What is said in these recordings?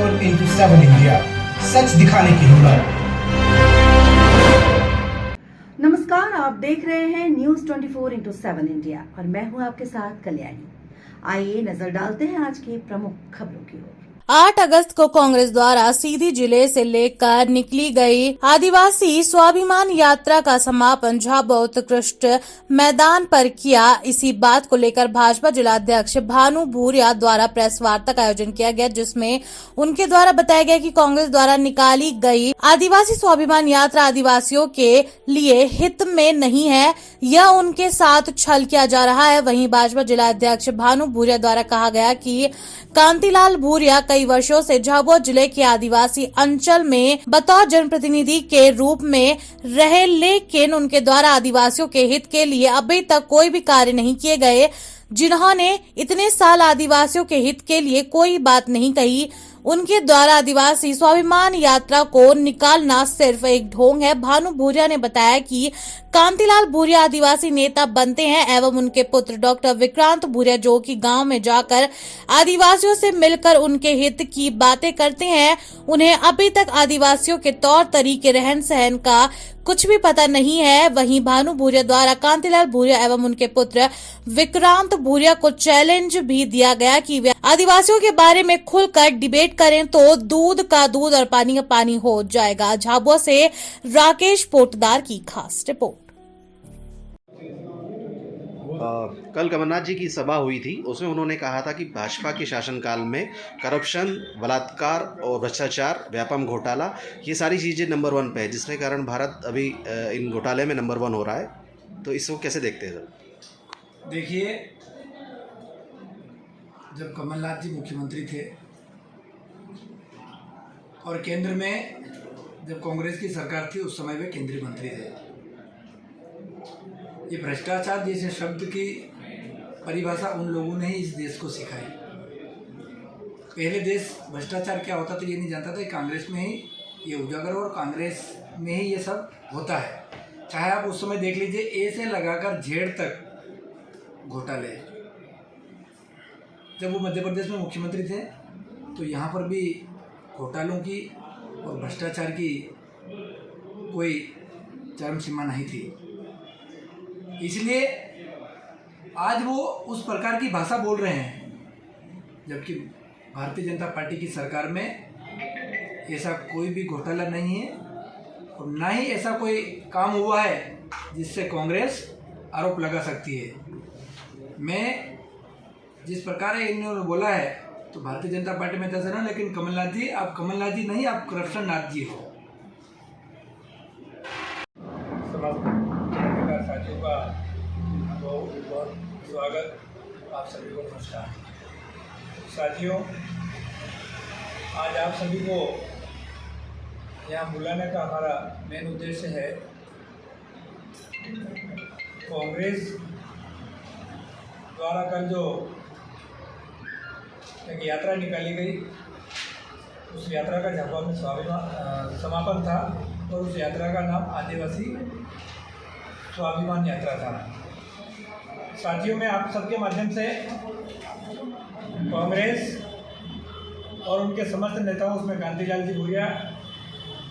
24x7 India, सच दिखाने की हिम्मत। नमस्कार, आप देख रहे हैं न्यूज 24x7 इंडिया और मैं हूं आपके साथ कल्याणी। आइए नजर डालते हैं आज की प्रमुख खबरों की ओर। 8 अगस्त को कांग्रेस द्वारा सीधी जिले से लेकर निकली गई आदिवासी स्वाभिमान यात्रा का समापन झाबुआ उत्कृष्ट मैदान पर किया। इसी बात को लेकर भाजपा जिलाध्यक्ष भानु भूरिया द्वारा प्रेस वार्ता का आयोजन किया गया, जिसमें उनके द्वारा बताया गया कि कांग्रेस द्वारा निकाली गई आदिवासी स्वाभिमान यात्रा आदिवासियों के लिए हित में नहीं है, यह उनके साथ छल किया जा रहा है। वहीं भाजपा जिलाध्यक्ष भानु भूरिया द्वारा कहा गया कि कांतिलाल भूरिया कई वर्षों से झाबुआ जिले के आदिवासी अंचल में बतौर जनप्रतिनिधि के रूप में रहे, लेकिन उनके द्वारा आदिवासियों के हित के लिए अभी तक कोई भी कार्य नहीं किए गए। जिन्होंने इतने साल आदिवासियों के हित के लिए कोई बात नहीं कही, उनके द्वारा आदिवासी स्वाभिमान यात्रा को निकालना सिर्फ एक ढोंग है। भानु भूरिया ने बताया कि कांतिलाल भूरिया आदिवासी नेता बनते हैं एवं उनके पुत्र डॉक्टर विक्रांत भूरिया, जो कि गांव में जाकर आदिवासियों से मिलकर उनके हित की बातें करते हैं, उन्हें अभी तक आदिवासियों के तौर तरीके, रहन सहन का कुछ भी पता नहीं है। वहीं भानु भूरिया द्वारा कांतिलाल भूरिया एवं उनके पुत्र विक्रांत भूरिया को चैलेंज भी दिया गया कि वे आदिवासियों के बारे में खुलकर डिबेट करें तो दूध का दूध और पानी का पानी हो जाएगा। झाबुआ से राकेश पोटदार की खास रिपोर्ट। कल कमलनाथ जी की सभा हुई थी, उसमें उन्होंने कहा था कि भाजपा के शासनकाल में करप्शन, बलात्कार और भ्रष्टाचार, व्यापम घोटाला, ये सारी चीज़ें नंबर 1 पे है, जिसके कारण भारत अभी इन घोटाले में नंबर 1 हो रहा है। तो इसको कैसे देखते हैं सर? देखिए, जब कमलनाथ जी मुख्यमंत्री थे और केंद्र में जब कांग्रेस की सरकार थी, उस समय वे केंद्रीय मंत्री थे। ये भ्रष्टाचार जैसे शब्द की परिभाषा उन लोगों ने ही इस देश को सिखाई। पहले देश भ्रष्टाचार क्या होता था ये नहीं जानता था, कांग्रेस में ही ये उजागर और कांग्रेस में ही ये सब होता है। चाहे आप उस समय देख लीजिए, ए से लगाकर जेड तक घोटाले। जब वो मध्य प्रदेश में मुख्यमंत्री थे तो यहाँ पर भी घोटालों की और भ्रष्टाचार की कोई चरम सीमा नहीं थी। इसलिए आज वो उस प्रकार की भाषा बोल रहे हैं, जबकि भारतीय जनता पार्टी की सरकार में ऐसा कोई भी घोटाला नहीं है और ना ही ऐसा कोई काम हुआ है जिससे कांग्रेस आरोप लगा सकती है। मैं जिस प्रकार इन्होंने बोला है तो भारतीय जनता पार्टी में दस है ना, लेकिन कमलनाथ जी, आप कमलनाथ जी नहीं, आप करप्शन नाथ जी हो। साथियों का बहुत बहुत स्वागत, आप सभी को नमस्कार। साथियों, आज आप सभी को यहाँ बुलाने का हमारा मेन उद्देश्य है, कांग्रेस द्वारा कल जो एक यात्रा निकाली गई, उस यात्रा का झाबुआ में समापन था और उस यात्रा का नाम आदिवासी स्वाभिमान यात्रा था। साथियों, मैं आप सबके माध्यम से कांग्रेस और उनके समस्त नेताओं, उसमें कांतिलाल जी भूरिया,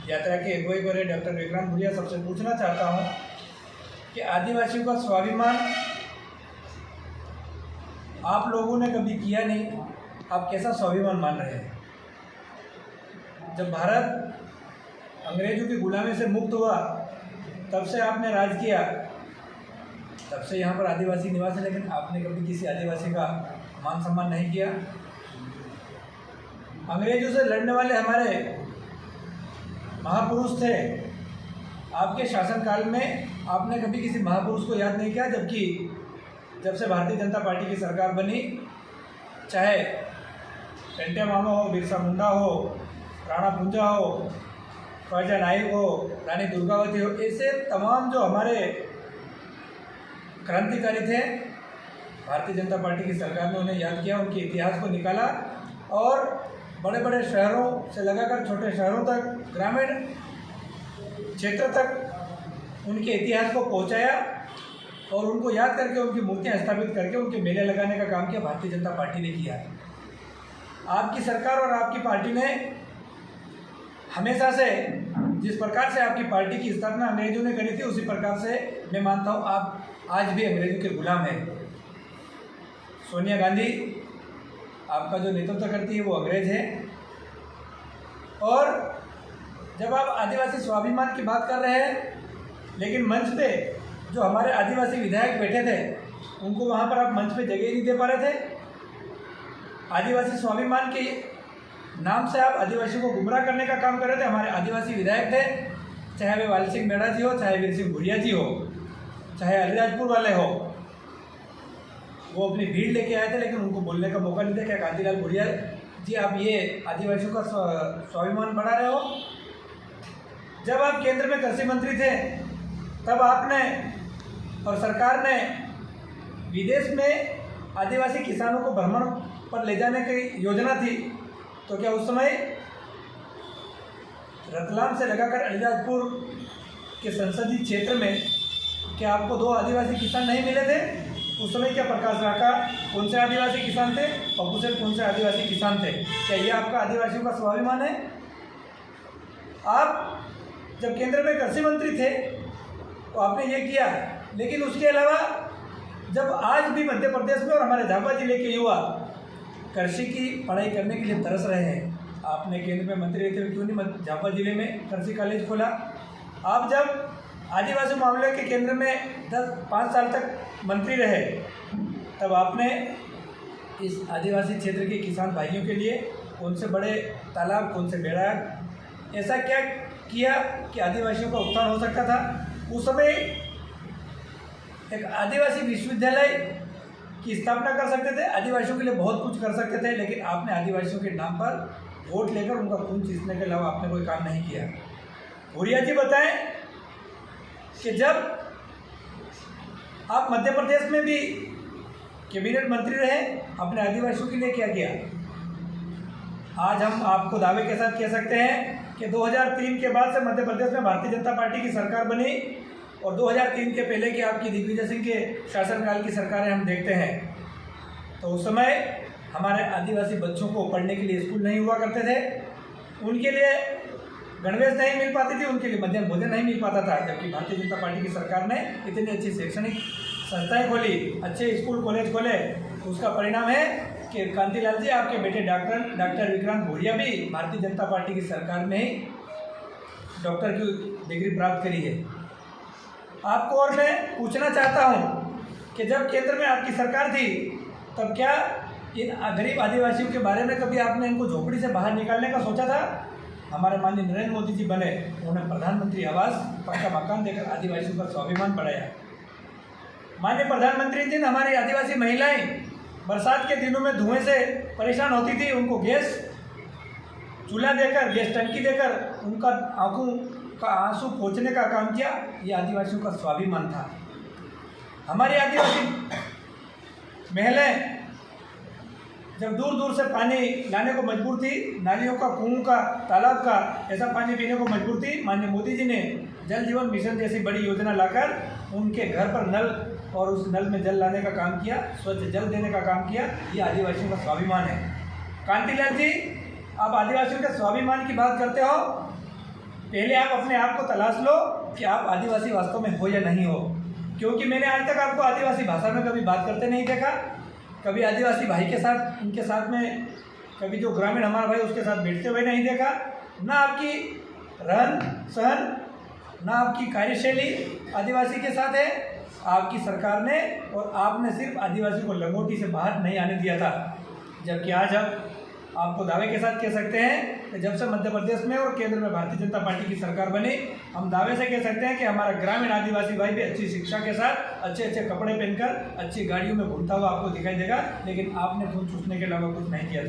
यात्रा की अगुवाई करे डॉक्टर विक्रांत भूरिया, सबसे पूछना चाहता हूं कि आदिवासियों का स्वाभिमान आप लोगों ने कभी किया नहीं, आप कैसा स्वाभिमान मान रहे हैं? जब भारत अंग्रेजों की गुलामी से मुक्त हुआ तब से आपने राज किया, तब से यहाँ पर आदिवासी निवास है, लेकिन आपने कभी किसी आदिवासी का मान सम्मान नहीं किया। अंग्रेजों से लड़ने वाले हमारे महापुरुष थे, आपके शासनकाल में आपने कभी किसी महापुरुष को याद नहीं किया, जबकि जब से भारतीय जनता पार्टी की सरकार बनी, चाहे पेंटे मामा हो, बिरसा मुंडा हो, राणा पुंजा हो, ख्वाजा नाइक हो, रानी दुर्गावती हो, ऐसे तमाम जो हमारे क्रांतिकारी थे, भारतीय जनता पार्टी की सरकार ने उन्हें याद किया, उनके इतिहास को निकाला और बड़े बड़े शहरों से लगाकर छोटे शहरों तक, ग्रामीण क्षेत्र तक उनके इतिहास को पहुंचाया और उनको याद करके उनकी मूर्तियां स्थापित करके उनके मेले लगाने का काम किया भारतीय जनता पार्टी ने किया। आपकी सरकार और आपकी पार्टी ने हमेशा से जिस प्रकार से आपकी पार्टी की स्थापना अंग्रेजों ने करी थी, उसी प्रकार से मैं मानता हूँ आप आज भी अंग्रेजों के गुलाम हैं। सोनिया गांधी आपका जो नेतृत्व करती है वो अंग्रेज है। और जब आप आदिवासी स्वाभिमान की बात कर रहे हैं, लेकिन मंच पे जो हमारे आदिवासी विधायक बैठे थे उनको वहाँ पर आप मंच पे जगह ही नहीं दे पा रहे थे। आदिवासी स्वाभिमान के नाम से आप आदिवासियों को गुमराह करने का काम कर रहे थे। हमारे आदिवासी विधायक थे, चाहे वे वाल सिंह मेड़ा जी हो, चाहे वीर सिंह भूरिया जी हो, चाहे अलीराजपुर वाले हो, वो अपनी भीड़ लेके आए थे, लेकिन उनको बोलने का मौका नहीं दिया। क्या कांतिलाल भूरिया जी आप ये आदिवासियों का स्वाभिमान बढ़ा रहे हो? जब आप केंद्र में कृषि मंत्री थे तब आपने और सरकार ने विदेश में आदिवासी किसानों को भ्रमण पर ले जाने की योजना थी, तो क्या उस समय रतलाम से लगाकर अलीराजपुर के संसदीय क्षेत्र में क्या आपको 2 आदिवासी किसान नहीं मिले थे? उस समय क्या प्रकाश राका कौन से आदिवासी किसान थे, पप्पू सेठ कौन से आदिवासी किसान थे? क्या ये आपका आदिवासियों का स्वाभिमान है? आप जब केंद्र में कृषि मंत्री थे तो आपने ये किया, लेकिन उसके अलावा जब आज भी मध्य प्रदेश में और हमारे झाबुआ जिले के युवा कृषि की पढ़ाई करने के लिए तरस रहे हैं, आपने केंद्र में मंत्री रहते हुए क्यों नहीं झाबुआ जिले में कृषि कॉलेज खोला? आप जब आदिवासी मामले के केंद्र में 5 साल तक मंत्री रहे, तब आपने इस आदिवासी क्षेत्र के किसान भाइयों के लिए कौन से बड़े तालाब, कौन से बैराग, ऐसा क्या किया कि आदिवासियों का उत्थान हो सकता था? उस समय एक आदिवासी विश्वविद्यालय की स्थापना कर सकते थे, आदिवासियों के लिए बहुत कुछ कर सकते थे, लेकिन आपने आदिवासियों के नाम पर वोट लेकर उनका खून चूसने के अलावा आपने कोई काम नहीं किया। भूरिया जी बताएं कि जब आप मध्य प्रदेश में भी कैबिनेट मंत्री रहे, अपने आदिवासियों के लिए क्या किया? आज हम आपको दावे के साथ कह सकते हैं कि 2003 के बाद से मध्य प्रदेश में भारतीय जनता पार्टी की सरकार बनी, और 2003 के पहले की आपकी दिग्विजय सिंह के शासनकाल की सरकारें हम देखते हैं, तो उस समय हमारे आदिवासी बच्चों को पढ़ने के लिए स्कूल नहीं हुआ करते थे, उनके लिए गणवेश नहीं मिल पाती थी, उनके लिए मध्याह्न भोजन नहीं मिल पाता था। जबकि भारतीय जनता पार्टी की सरकार ने इतनी अच्छी शैक्षणिक संस्थाएं खोली, अच्छे स्कूल कॉलेज खोले, उसका परिणाम है कि कांतिलाल जी आपके बेटे डॉक्टर विक्रांत भूरिया भी भारतीय जनता पार्टी की सरकार में ही डॉक्टर की डिग्री प्राप्त करी है। आपको और मैं पूछना चाहता हूं कि जब केंद्र में आपकी सरकार थी तब क्या इन गरीब आदिवासियों के बारे में कभी आपने इनको झोपड़ी से बाहर निकालने का सोचा था? हमारे माननीय नरेंद्र मोदी जी बने, उन्होंने प्रधानमंत्री आवास पक्का मकान देकर आदिवासियों का स्वाभिमान बढ़ाया। माननीय प्रधानमंत्री जी ने हमारी आदिवासी महिलाएं बरसात के दिनों में धुएं से परेशान होती थी, उनको गैस चूल्हा देकर, गैस टंकी देकर उनका आंखों का आंसू पोंछने का काम किया। ये आदिवासियों का स्वाभिमान था। हमारी आदिवासी महिलाएं जब दूर दूर से पानी लाने को मजबूर थी, नालियों का, कुओं का, तालाब का ऐसा पानी पीने को मजबूर थी, माननीय मोदी जी ने जल जीवन मिशन जैसी बड़ी योजना लाकर उनके घर पर नल और उस नल में जल लाने का काम किया, स्वच्छ जल देने का काम किया। ये आदिवासियों का स्वाभिमान है। कांतिलाल जी, आप आदिवासियों के स्वाभिमान की बात करते हो, पहले आप अपने आप को तलाश लो कि आप आदिवासी वास्तव में हो या नहीं हो, क्योंकि मैंने आज तक आपको आदिवासी भाषा में कभी बात करते नहीं देखा, कभी आदिवासी भाई के साथ, इनके साथ में कभी जो ग्रामीण हमारा भाई उसके साथ बैठते हुए नहीं देखा। ना आपकी रहन सहन, ना आपकी कार्यशैली आदिवासी के साथ है। आपकी सरकार ने और आपने सिर्फ आदिवासी को लंगोटी से बाहर नहीं आने दिया था, जबकि आज हम आपको दावे के साथ कह सकते हैं कि जब से मध्य प्रदेश में और केंद्र में भारतीय जनता पार्टी की सरकार बनी, हम दावे से कह सकते हैं कि हमारा ग्रामीण आदिवासी भाई भी अच्छी शिक्षा के साथ अच्छे अच्छे कपड़े पहनकर अच्छी गाड़ियों में घूमता हुआ आपको दिखाई देगा, लेकिन आपने खून चूसने के अलावा कुछ नहीं किया था।